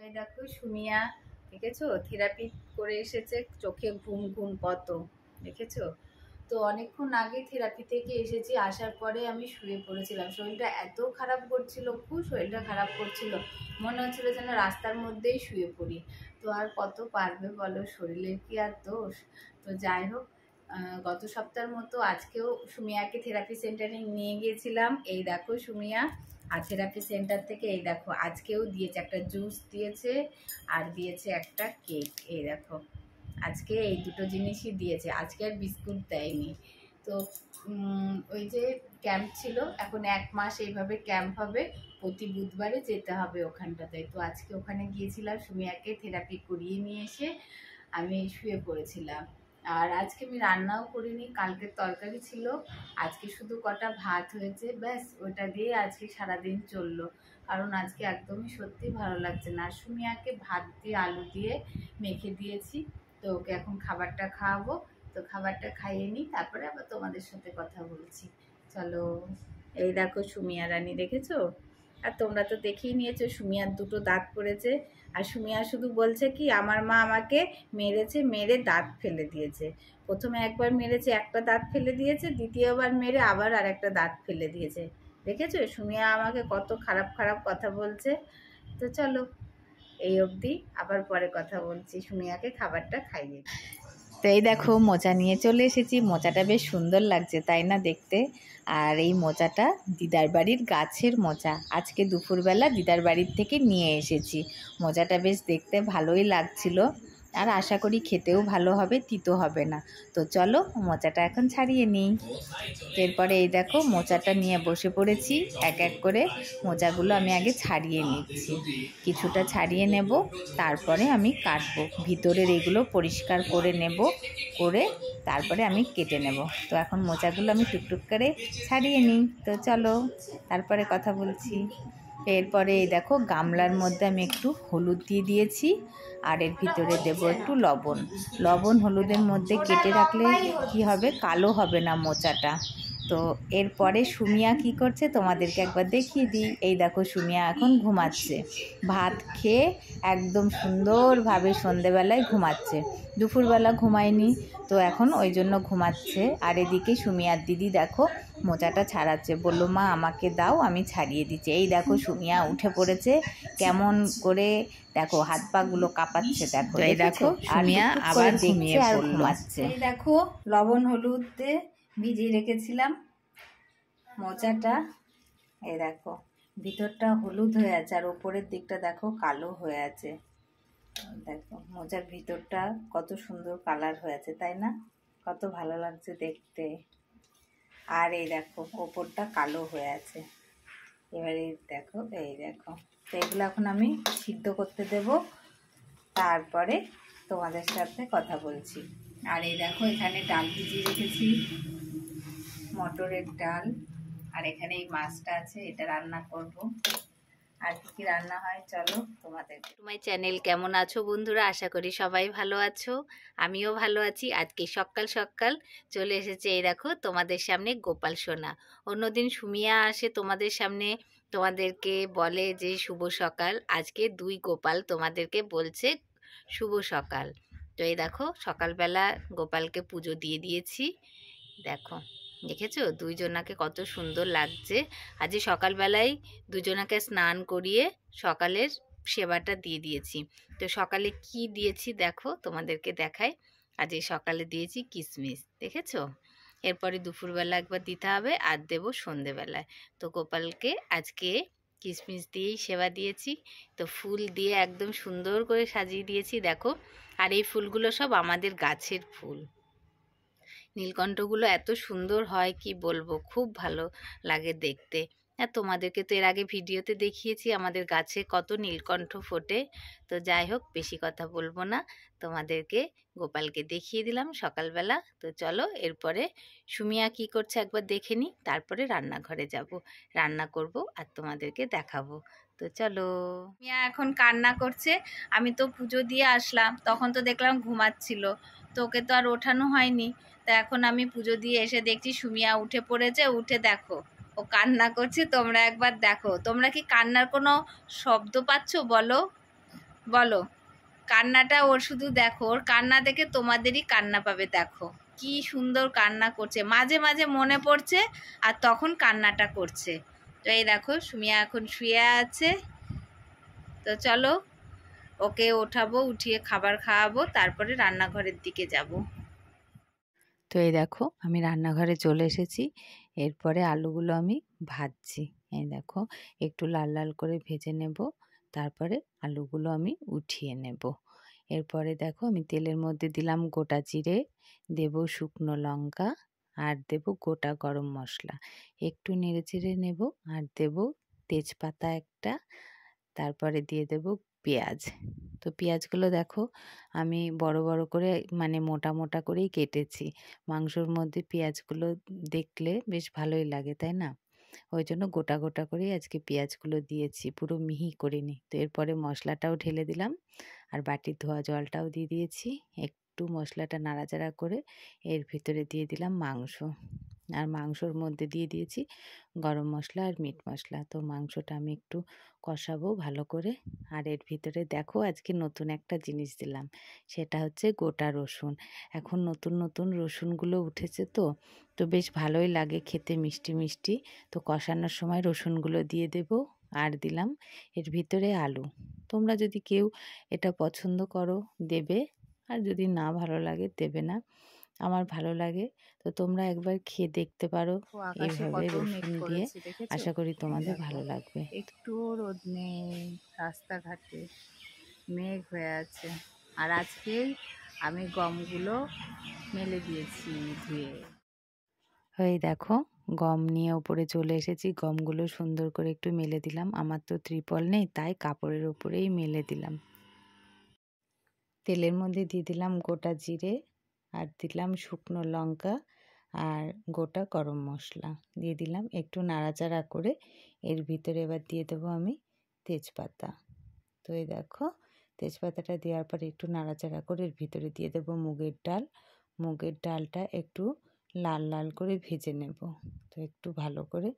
এই দেখো সুমিয়া, দেখেছো থেরাপি করে এসেছে, চোখে ঘুম ঘুম কত, দেখেছো তো। অনেকক্ষণ আগে থেরাপি থেকে এসেছি, আসার পরে আমি শুয়ে পড়েছিলাম। শরীরটা এত খারাপ করছিল, খুব শরীরটা খারাপ করছিল, মনে হচ্ছিল যেন রাস্তার মধ্যেই শুয়ে পড়ি। তো আর কত পারবে বলো, শরীরের কি আর দোষ। তো যাই হোক, গত সপ্তাহের মতো আজকেও সুমিয়াকে থেরাপি সেন্টারে নিয়ে গিয়েছিলাম। এই দেখো সুমিয়া, আর থেরাপি সেন্টার থেকে এই দেখো আজকেও দিয়েছে, একটা জুস দিয়েছে আর দিয়েছে একটা কেক। এই দেখো আজকে এই দুটো জিনিসই দিয়েছে, আজকে আর বিস্কুট দেয়নি। তো ওই যে ক্যাম্প ছিল, এখন 1 মাস এইভাবে ক্যাম্প হবে, প্রতি বুধবারে যেতে হবে ওখানটাতে। তো আজকে ওখানে গিয়েছিলাম, সুমিয়াকে থেরাপি করিয়ে নিয়ে এসে আমি শুয়ে পড়েছিলাম। আর আজকে আমি রান্নাও করিনি, কালকের তরকারি ছিল, আজকে শুধু কটা ভাত হয়েছে, ব্যাস ওটা দিয়ে আজকে সারাদিন চললো। কারণ আজকে একদমই সত্যি ভালো লাগছে না। সুমিয়াকে ভাত দিয়ে আলু দিয়ে মেখে দিয়েছি, তো ওকে এখন খাবারটা খাওয়াবো। তো খাবারটা খাইয়ে নিই, তারপরে আবার তোমাদের সাথে কথা বলছি। চলো। এই দেখো সুমিয়া রানী, দেখেছো? আর তোমরা তো দেখেই নিয়েছো, সুমিয়ার দুটো দাঁত পড়েছে। আর সুমিয়া শুধু বলছে কি, আমার মা আমাকে মেরেছে, মেরে দাঁত ফেলে দিয়েছে। প্রথমে একবার মেরেছে, একটা দাঁত ফেলে দিয়েছে, দ্বিতীয়বার মেরে আবার আর একটা দাঁত ফেলে দিয়েছে। দেখেছো সুমিয়া আমাকে কত খারাপ খারাপ কথা বলছে। তো চলো, এই অবধি, আবার পরে কথা বলছি, সুমিয়াকে খাবারটা খাইয়ে। তো এই দেখো মোচা নিয়ে চলে এসেছি, মোচাটা বেশ সুন্দর লাগছে তাই না দেখতে। আর এই মোচাটা দিদার বাড়ির গাছের মোচা, আজকে দুপুরবেলা দিদার বাড়ির থেকে নিয়ে এসেছি। মোচাটা বেশ দেখতে ভালোই লাগছিল, আর আশা করি খেতেও ভালো হবে, তিতো হবে না। তো চলো মোচাটা এখন ছাড়িয়ে নিই। এরপরে এই দেখো মোচাটা নিয়ে বসে পড়েছি, এক এক করে মোচাগুলো আমি আগে ছাড়িয়ে নিচ্ছি। কিছুটা ছাড়িয়ে নেব, তারপরে আমি কাটবো, ভিতরের এগুলো পরিষ্কার করে নেব, করে তারপরে আমি কেটে নেব। তো এখন মোচাগুলো আমি টুকটুক করে ছাড়িয়ে নিই। তো চলো, তারপরে কথা বলছি। এরপরে এই দেখো গামলার মধ্যে আমি একটু হলুদ দিয়ে দিয়েছি, আর এর ভিতরে দেব একটু লবণ। লবণ হলুদের মধ্যে কেটে রাখলে কি হবে, কালো হবে না মোচাটা। তো এরপরে সুমিয়া কি করছে তোমাদেরকে একবার দেখিয়ে দিই। এই দেখো সুমিয়া এখন ঘুমাচ্ছে, ভাত খেয়ে একদম সুন্দরভাবে সন্ধেবেলায় ঘুমাচ্ছে। দুপুরবেলা ঘুমায়নি, তো এখন ওই জন্য ঘুমাচ্ছে। আর এদিকে সুমিয়ার দিদি দেখো মোচাটা ছাড়াচ্ছে, বললো মা আমাকে দাও, আমি ছাড়িয়ে দিচ্ছি। এই দেখো সুমিয়া উঠে পড়েছে, কেমন করে দেখো হাত পা গুলো কাঁপাচ্ছে, দেখো এই দেখো সুমিয়া আবার ঘুমিয়ে আর ঘুমাচ্ছে। এই দেখো লবণ হলুদ দিয়ে ভিজিয়ে রেখেছিলাম মোচাটা, এই দেখো ভিতরটা হলুদ হয়ে আছে আর ওপরের দিকটা দেখো কালো হয়ে আছে। দেখো মোচার ভিতরটা কত সুন্দর কালার হয়েছে তাই না, কত ভালো লাগছে দেখতে। আর এই দেখো ওপরটা কালো হয়ে আছে। এবারে দেখো, এই দেখো, তো এগুলো এখন আমি সিদ্ধ করতে দেব, তারপরে তোমাদের সাথে কথা বলছি। আর এই দেখো এখানে ডাল ভিজিয়ে রেখেছি, মটরের ডাল, আর এখানে এই মাছটা আছে, এটা রান্না করব। আর কি কি রান্না হয় চলো তোমাদের। তোমার চ্যানেল কেমন আছো বন্ধুরা, আশা করি সবাই ভালো আছো, আমিও ভালো আছি। আজকে সকাল সকাল চলে এসেছে এই দেখো তোমাদের সামনে গোপাল সোনা। অন্যদিন সুমিয়া আসে তোমাদের সামনে, তোমাদেরকে বলে যে শুভ সকাল, আজকে দুই গোপাল তোমাদেরকে বলছে শুভ সকাল। তো এই দেখো সকালবেলা গোপালকে পুজো দিয়ে দিয়েছি, দেখো দেখেছো দুইজনাকে কত সুন্দর লাগছে। আজ সকালবেলায় দুজনাকে স্নান করিয়ে সকালের সেবাটা দিয়ে দিয়েছি। তো সকালে কি দিয়েছি দেখো, তোমাদেরকে দেখাই। আজ সকালে দিয়েছি কিশমিশ, দেখেছো। এরপরে দুপুরবেলা একবার দিতে হবে, আর দেবো সন্ধেবেলায়। তো গোপালকে আজকে কিশমিশ দিয়েই সেবা দিয়েছি। তো ফুল দিয়ে একদম সুন্দর করে সাজিয়ে দিয়েছি দেখো। আর এই ফুলগুলো সব আমাদের গাছের ফুল, নীলকণ্ঠগুলো এত সুন্দর হয় কি বলবো, খুব ভালো লাগে দেখতে। আর তোমাদেরকে তো এর আগে ভিডিওতে দেখিয়েছি আমাদের গাছে কত নীলকণ্ঠ ফোটে। তো যাই হোক বেশি কথা বলবো না, তোমাদেরকে গোপালকে দেখিয়ে দিলাম সকালবেলা। তো চলো এরপরে সুমিয়া কি করছে একবার দেখে নিই, তারপরে রান্নাঘরে যাব, রান্না করব আর তোমাদেরকে দেখাবো। তো চলো। সুমিয়া এখন কান্না করছে, আমি তো পুজো দিয়ে আসলাম, তখন তো দেখলাম ঘুমাচ্ছিল, তো ওকে তো আর ওঠানো হয়নি। তা এখন আমি পুজো দিয়ে এসে দেখছি সুমিয়া উঠে পড়েছে, উঠে দেখো ও কান্না করছে। তোমরা একবার দেখো, তোমরা কি কান্নার কোনো শব্দ পাচ্ছো বলো? বলো, কান্নাটা ওর শুধু দেখো, ওর কান্না দেখে তোমাদেরই কান্না পাবে। দেখো কি সুন্দর কান্না করছে, মাঝে মাঝে মনে পড়ছে আর তখন কান্নাটা করছে। তো এই দেখো সুমিয়া এখন শুয়ে আছে। তো চলো ওকে ওঠাবো, উঠিয়ে খাবার খাওয়াবো, তারপরে রান্নাঘরের দিকে যাব। তো এই দেখো আমি রান্নাঘরে চলে এসেছি। এরপরে আলুগুলো আমি ভাজছি। এই দেখো একটু লাল লাল করে ভেজে নেব, তারপরে আলুগুলো আমি উঠিয়ে নেব। এরপরে দেখো আমি তেলের মধ্যে দিলাম গোটা জিরে, দেব শুকনো লঙ্কা, আর দেব গোটা গরম মশলা। একটু নেড়ে চেড়ে নেব, আর দেব তেজপাতা একটা, তারপরে দিয়ে দেব পেঁয়াজ। তো পেঁয়াজগুলো দেখো আমি বড় বড় করে মানে মোটা মোটা করেই কেটেছি। মাংসর মধ্যে পেঁয়াজগুলো দেখলে বেশ ভালোই লাগে, তাই না? ওই জন্য গোটা গোটা করেই আজকে পেঁয়াজগুলো দিয়েছি, পুরো মিহি করিনি। তো এরপরে মশলাটাও ঢেলে দিলাম, আর বাটির ধোয়া জলটাও দিয়ে দিয়েছি। একটু মশলাটা নাড়াচাড়া করে এর ভিতরে দিয়ে দিলাম মাংস, আর মাংসর মধ্যে দিয়ে দিয়েছি গরম মশলা আর মিট মশলা। তো মাংসটা আমি একটু কষাবো ভালো করে। আর এর ভিতরে দেখো আজকে নতুন একটা জিনিস দিলাম, সেটা হচ্ছে গোটা রসুন। এখন নতুন নতুন রসুনগুলো উঠেছে, তো তো বেশ ভালোই লাগে খেতে, মিষ্টি মিষ্টি। তো কষানোর সময় রসুনগুলো দিয়ে দেব, আর দিলাম এর ভিতরে আলু। তোমরা যদি কেউ এটা পছন্দ করো দেবে, আর যদি না ভালো লাগে দেবে না। আমার ভালো লাগে। তো তোমরা একবার খেয়ে দেখতে পারো আকাশে এইভাবে কত মেঘ রসুন দিয়ে। করেছে দেখেছো? আশা করি এই তোমাদের দেখো, ভালো লাগবে। একটুও রোদ নেই, রাস্তাঘাটে মেঘ হয়ে আছে। আর আজকেই আমি গমগুলো মেলে দিয়েছি ধুয়ে। এই দেখো গম নিয়ে ওপরে চলে এসেছি, গমগুলো সুন্দর করে একটু মেলে দিলাম। আমার তো ত্রিপল নেই, তাই কাপড়ের ওপরেই মেলে দিলাম। তেলের মধ্যে দিয়ে দিলাম গোটা জিরে, আর দিলাম শুকনো লঙ্কা, আর গোটা গরম মশলা দিয়ে দিলাম। একটু নাড়াচাড়া করে এর ভিতরে এবার দিয়ে দেবো আমি তেজপাতা। তো এই দেখো তেজপাতাটা দেওয়ার পর একটু নাড়াচাড়া করে এর ভিতরে দিয়ে দেবো মুগের ডাল। মুগের ডালটা একটু লাল লাল করে ভেজে নেব। তো একটু ভালো করে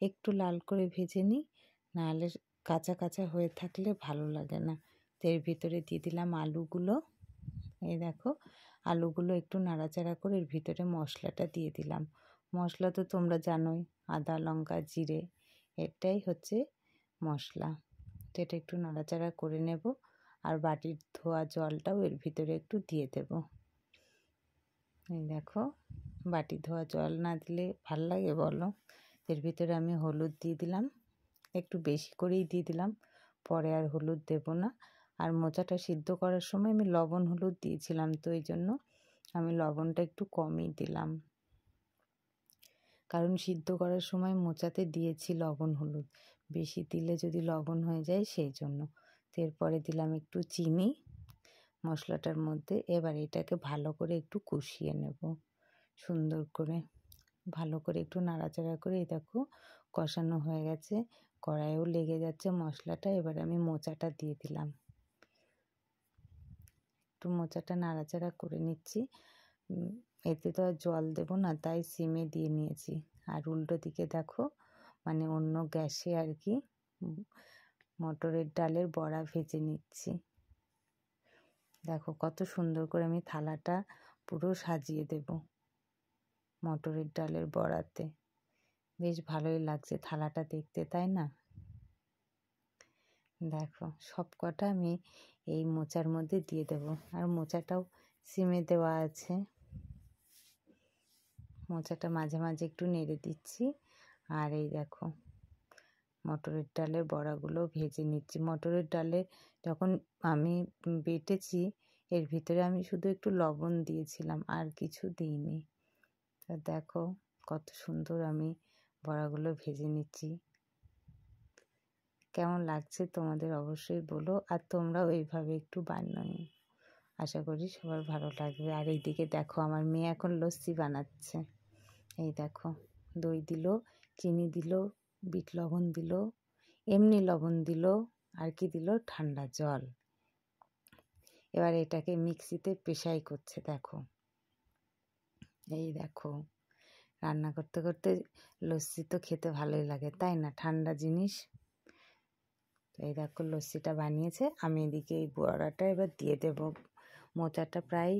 একটু লাল করে ভেজে নিই, নাহলে কাঁচা কাঁচা হয়ে থাকলে ভালো লাগে না। তো এর ভিতরে দিয়ে দিলাম আলুগুলো। এই দেখো আলুগুলো একটু নাড়াচাড়া করে এর ভিতরে মশলাটা দিয়ে দিলাম। মশলা তো তোমরা জানোই, আদা লঙ্কা জিরে, এটাই হচ্ছে মশলা। তো এটা একটু নাড়াচাড়া করে নেব, আর বাটির ধোয়া জলটাও এর ভিতরে একটু দিয়ে দেব। এই দেখো বাটি ধোয়া জল না দিলে ভাল লাগে বলো? এর ভিতরে আমি হলুদ দিয়ে দিলাম, একটু বেশি করেই দিয়ে দিলাম, পরে আর হলুদ দেব না। আর মোচাটা সিদ্ধ করার সময় আমি লবণ হলুদ দিয়েছিলাম, তো এই জন্য আমি লবণটা একটু কমই দিলাম, কারণ সিদ্ধ করার সময় মোচাতে দিয়েছি লবণ হলুদ, বেশি দিলে যদি লবণ হয়ে যায় সেই জন্য। তো এরপরে দিলাম একটু চিনি মশলাটার মধ্যে। এবার এটাকে ভালো করে একটু কষিয়ে নেব, সুন্দর করে ভালো করে একটু নাড়াচাড়া করে। এই দেখো কষানো হয়ে গেছে, কড়াইয়েও লেগে যাচ্ছে মশলাটা। এবার আমি মোচাটা দিয়ে দিলাম, একটু মোচাটা নাড়াচাড়া করে নিচ্ছি। এতে তো আর জল দেবো না, তাই সিমে দিয়ে নিয়েছি। আর উল্টো দিকে দেখো মানে অন্য গ্যাসে আর কি মটরের ডালের বড়া ভেজে নিচ্ছি। দেখো কত সুন্দর করে আমি থালাটা পুরো সাজিয়ে দেব মটরের ডালের বড়াতে। বেশ ভালোই লাগছে থালাটা দেখতে, তাই না? দেখো সব কটা আমি এই মোচার মধ্যে দিয়ে দেব, আর মোচাটাও সিমে দেওয়া আছে। মোচাটা মাঝে মাঝে একটু নেড়ে দিচ্ছি। আর এই দেখো মটরের ডালের বড়াগুলো ভেজে নিচ্ছি। মটরের ডালে যখন আমি বেটেছি এর ভিতরে আমি শুধু একটু লবণ দিয়েছিলাম, আর কিছু দিইনি। তো দেখো কত সুন্দর আমি বড়াগুলো ভেজে নিচ্ছি। কেমন লাগছে তোমাদের অবশ্যই বলো, আর তোমরাও এইভাবে একটু বানাও, আশা করি সবার ভালো লাগবে। আর এইদিকে দেখো আমার মেয়ে এখন লস্যি বানাচ্ছে। এই দেখো দই দিল, চিনি দিল, বিট লবণ দিল, এমনি লবণ দিল, আর কি দিল ঠান্ডা জল। এবার এটাকে মিক্সিতে পেশাই করছে। দেখো এই দেখো রান্না করতে করতে লস্যি তো খেতে ভালোই লাগে, তাই না? ঠান্ডা জিনিস। তো এই দেখো লস্যিটা বানিয়েছে, আমি এদিকে এই বড়াটা এবার দিয়ে দেবো। মোচাটা প্রায়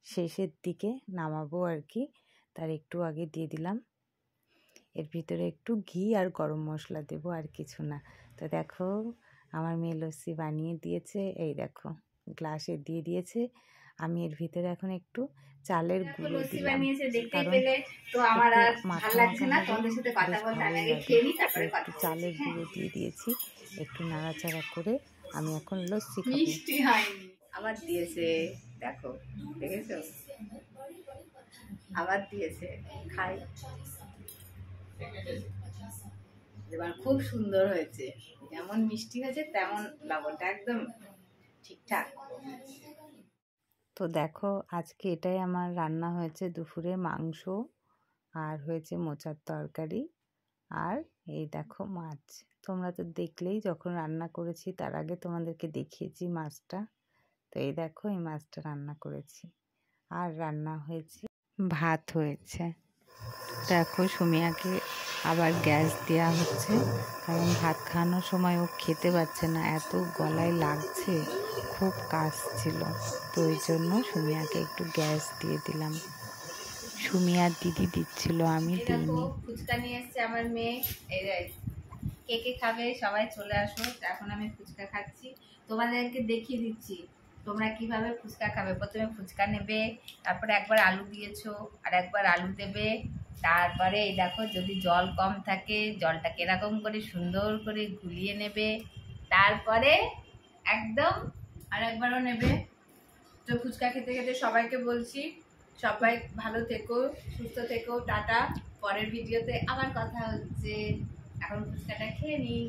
শেষের দিকে নামাবো আর কি, তার একটু আগে দিয়ে দিলাম। এর ভিতরে একটু ঘি আর গরম মশলা দেবো, আর কিছু না। তো দেখো আমার মেয়ে লস্যি বানিয়ে দিয়েছে, এই দেখো গ্লাসে দিয়ে দিয়েছে। আমি এর ভিতরে এখন একটু চালের গুঁড়ো দিলাম, কারণ তো আমার আর মাখা ভালো লাগছে মাখা না, হবে, তোমাদের সাথে কথা বেশ বলতে আমি ভালোই আগে লাগে। খেয়ে নিই, তারপরে একটু কথা বলছি। চালের গুঁড়ো দিয়ে দিয়েছি, একটু নাড়াচাড়া করে আমি এখন লস্যি খাবো। মিষ্টি হয়নি, আবার দিয়েছে, দেখো দেখেছো, আবার দিয়েছে, খাই। এবার খুব সুন্দর হয়েছে, যেমন মিষ্টি হয়েছে তেমন লবণটা একদম ঠিকঠাক। তো দেখো আজকে এটাই আমার রান্না হয়েছে, দুপুরে মাংস আর হয়েছে মোচার তরকারি, আর এই দেখো মাছ। তোমরা তো দেখলেই যখন রান্না করেছি তার আগে তোমাদেরকে দেখিয়েছি মাছটা। তো এই দেখো এই মাছটা রান্না করেছি, আর রান্না হয়েছে ভাত হয়েছে। দেখো সুমিয়াকে আবার গ্যাস দেওয়া হচ্ছে, কারণ ভাত খাওয়ানোর সময় ও খেতে পারছে না, এত গলায় লাগছে, খুব কাশছিল। তো ওই জন্য সুমিয়াকে একটু গ্যাস দিয়ে দিলাম। সুমিয়ার দিদি দিচ্ছিল, আমি দিইনি। ফুচকা নিয়ে এসছে আমার মেয়ে, এই কে কে খাবে সবাই চলে আসো। এখন আমি ফুচকা খাচ্ছি, তোমাদেরকে দেখিয়ে দিচ্ছি তোমরা কিভাবে ফুচকা খাবে। প্রথমে ফুচকা নেবে, তারপরে একবার আলু দিয়েছো আর একবার আলু দেবে, তারপরে এই দেখো যদি জল কম থাকে জলটাকে এরকম করে সুন্দর করে গুলিয়ে নেবে, তারপরে একদম আর একবারও নেবে। তো ফুচকা খেতে খেতে সবাইকে বলছি সবাই ভালো থেকো, সুস্থ থেকো, টাটা। পরের ভিডিওতে আবার কথা হচ্ছে, এখন ফুচকাটা খেয়ে নিই।